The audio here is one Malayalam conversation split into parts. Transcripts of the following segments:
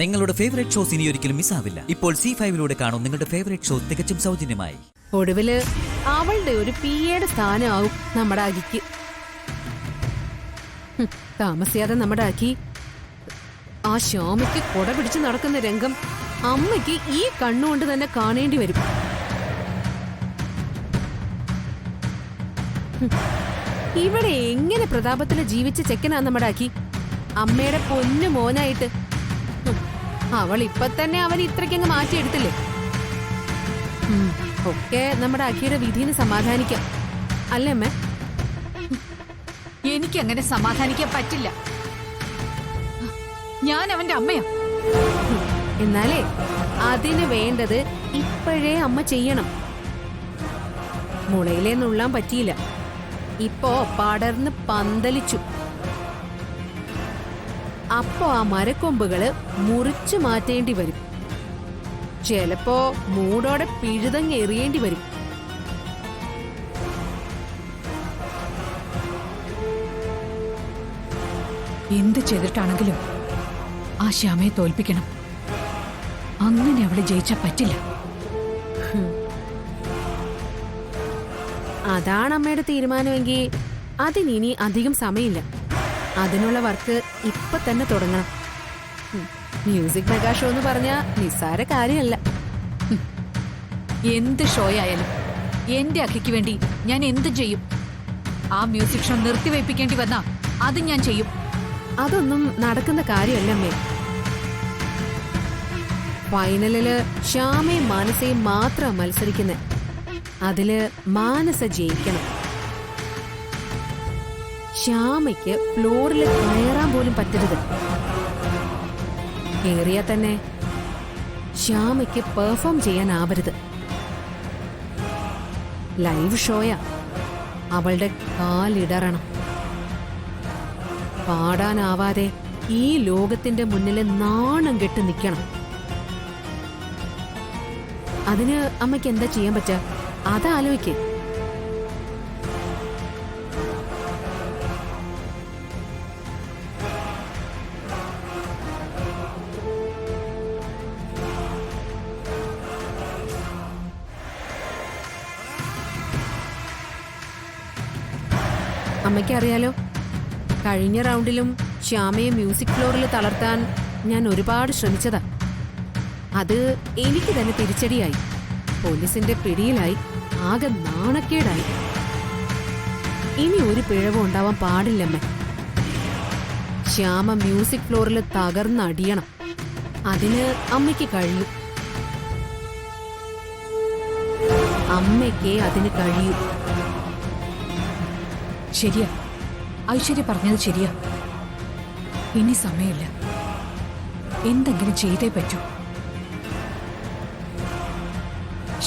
നിങ്ങളുടെ ഫേവറേറ്റ് ഷോസ് ഇനി ഒരിക്കലും മിസ്സാവില്ല. ഇപ്പോൾ C5-ലൂടെ കാണും നിങ്ങളുടെ ഫേവറേറ്റ് ഷോ തികച്ചും സൗജന്യമായി. ഒടുവില് അവളുടെ ഒരു പിയുടെ സ്ഥാനമാവും നമ്മുടെ അകിക്ക്. താമസിയാതെ നമ്മുടെ അക്കി ആ ശ്യാമയ്ക്ക് കൊട പിടിച്ച് നടക്കുന്ന രംഗം അമ്മയ്ക്ക് ഈ കണ്ണുകൊണ്ട് തന്നെ കാണേണ്ടി വരും. ഇവിടെ എങ്ങനെ പ്രതാപത്തില് ജീവിച്ച ചെക്കനാ നമ്മുടെ അക്കി, അമ്മയുടെ പൊന്നു മോനായിട്ട്. അവൾ ഇപ്പൊ തന്നെ അവൻ ഇത്രയ്ക്കങ്ങ് മാറ്റിയെടുത്തില്ലേ. ഒക്കെ നമ്മുടെ അക്കിയുടെ വിധിന് സമാധാനിക്കാം, അല്ലേ അമ്മേ? എനിക്കങ്ങനെ സമാധാനിക്കാൻ പറ്റില്ല. ഞാൻ അവന്റെ അമ്മയാ. എന്നാലേ അതിന് വേണ്ടത് ഇപ്പോഴേ അമ്മ ചെയ്യണം. മുളയിലേ നുള്ളാൻ പറ്റിയില്ല, ഇപ്പോ പടർന്ന് പന്തലിച്ചു. അപ്പോ ആ മരക്കൊമ്പുകള് മുറിച്ചു മാറ്റേണ്ടി വരും. ചിലപ്പോ മൂടോടെ പിഴുതങ്ങെറിയേണ്ടി വരും. എന്ത് ചെയ്തിട്ടാണെങ്കിലും ആ ശ്യാമയെ തോൽപ്പിക്കണം. അങ്ങനെ അവളെ ജയിച്ചാ പറ്റില്ല. അതാണ് അമ്മയുടെ തീരുമാനമെങ്കിൽ അതിനി അധികം സമയമില്ല. അതിനുള്ള വർക്ക് ഇപ്പൊ തന്നെ തുടങ്ങണം. മ്യൂസിക് മെഗാ ഷോ എന്ന് പറഞ്ഞാ നിസ്സാര കാര്യമല്ല. എന്ത് ഷോ ആയാലും എന്റെ അക്കിക്ക് വേണ്ടി ഞാൻ എന്ത് ചെയ്യും. ആ മ്യൂസിക് ഷോ നിർത്തിവയ്പ്പിക്കേണ്ടി വന്നാ അത് ഞാൻ ചെയ്യും. അതൊന്നും നടക്കുന്ന കാര്യമല്ല അമ്മേ. ഫൈനലില് ശ്യാമയും മാനസയും മാത്രം മത്സരിക്കുന്നത്. അതില് മാനസ ജയിക്കണം. ശ്യാമയ്ക്ക് ഫ്ലോറിൽ കയറാൻ പോലും പറ്റരുത്. ഏറിയാ തന്നെ ശ്യാമയ്ക്ക് പെർഫോം ചെയ്യാനാവരുത്. ലൈവ് ഷോയാ, അവളുടെ കാലിടറണം. പാടാനാവാതെ ഈ ലോകത്തിന്റെ മുന്നിൽ നാണം കെട്ട് നിൽക്കണം. അതിന് അമ്മയ്ക്ക് എന്താ ചെയ്യാൻ പറ്റുക, അതാലോചിക്കേ. അമ്മയ്ക്കറിയാലോ, കഴിഞ്ഞ റൗണ്ടിലും ശ്യാമയെ മ്യൂസിക് ഫ്ലോറിൽ തളർത്താൻ ഞാൻ ഒരുപാട് ശ്രമിച്ചതാ. അത് എനിക്ക് തന്നെ തിരിച്ചടിയായി. പോലീസിന്റെ പിടിയിലായി, ആകെ നാണക്കേടായി. ഇനി ഒരു പിഴവും ഉണ്ടാവാൻ പാടില്ലമ്മ. ശ്യാമ മ്യൂസിക് ഫ്ലോറിൽ തകർന്നടിയണം. അതിന് അമ്മയ്ക്ക് കഴിയും. അമ്മയ്ക്ക് അതിന് കഴിയും. ശരിയാ, ഐശ്വര്യ പറഞ്ഞത് ശരിയാ. ഇനി സമയമില്ല, എന്തെങ്കിലും ചെയ്തേ പറ്റൂ.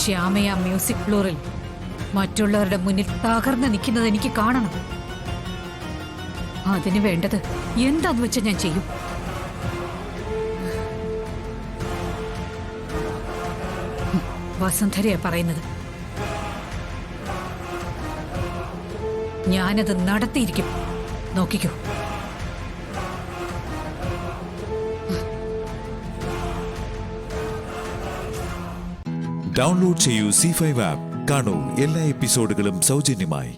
ശ്യാമയ മ്യൂസിക് ഫ്ലോറിൽ മറ്റുള്ളവരുടെ മുന്നിൽ തകർന്ന് നിൽക്കുന്നത് എനിക്ക് കാണണം. അതിന് വേണ്ടത് എന്താന്ന് വെച്ചാൽ ഞാൻ ചെയ്യും. വസുന്ധരയാ പറയുന്നത്. ഞാനത് നടത്തിയിരിക്കും, നോക്കിക്കോ. ഡൗൺലോഡ് ചെയ്യൂ C5 ആപ്പ്. കാണൂ എല്ലാ എപ്പിസോഡുകളും സൗജന്യമായി.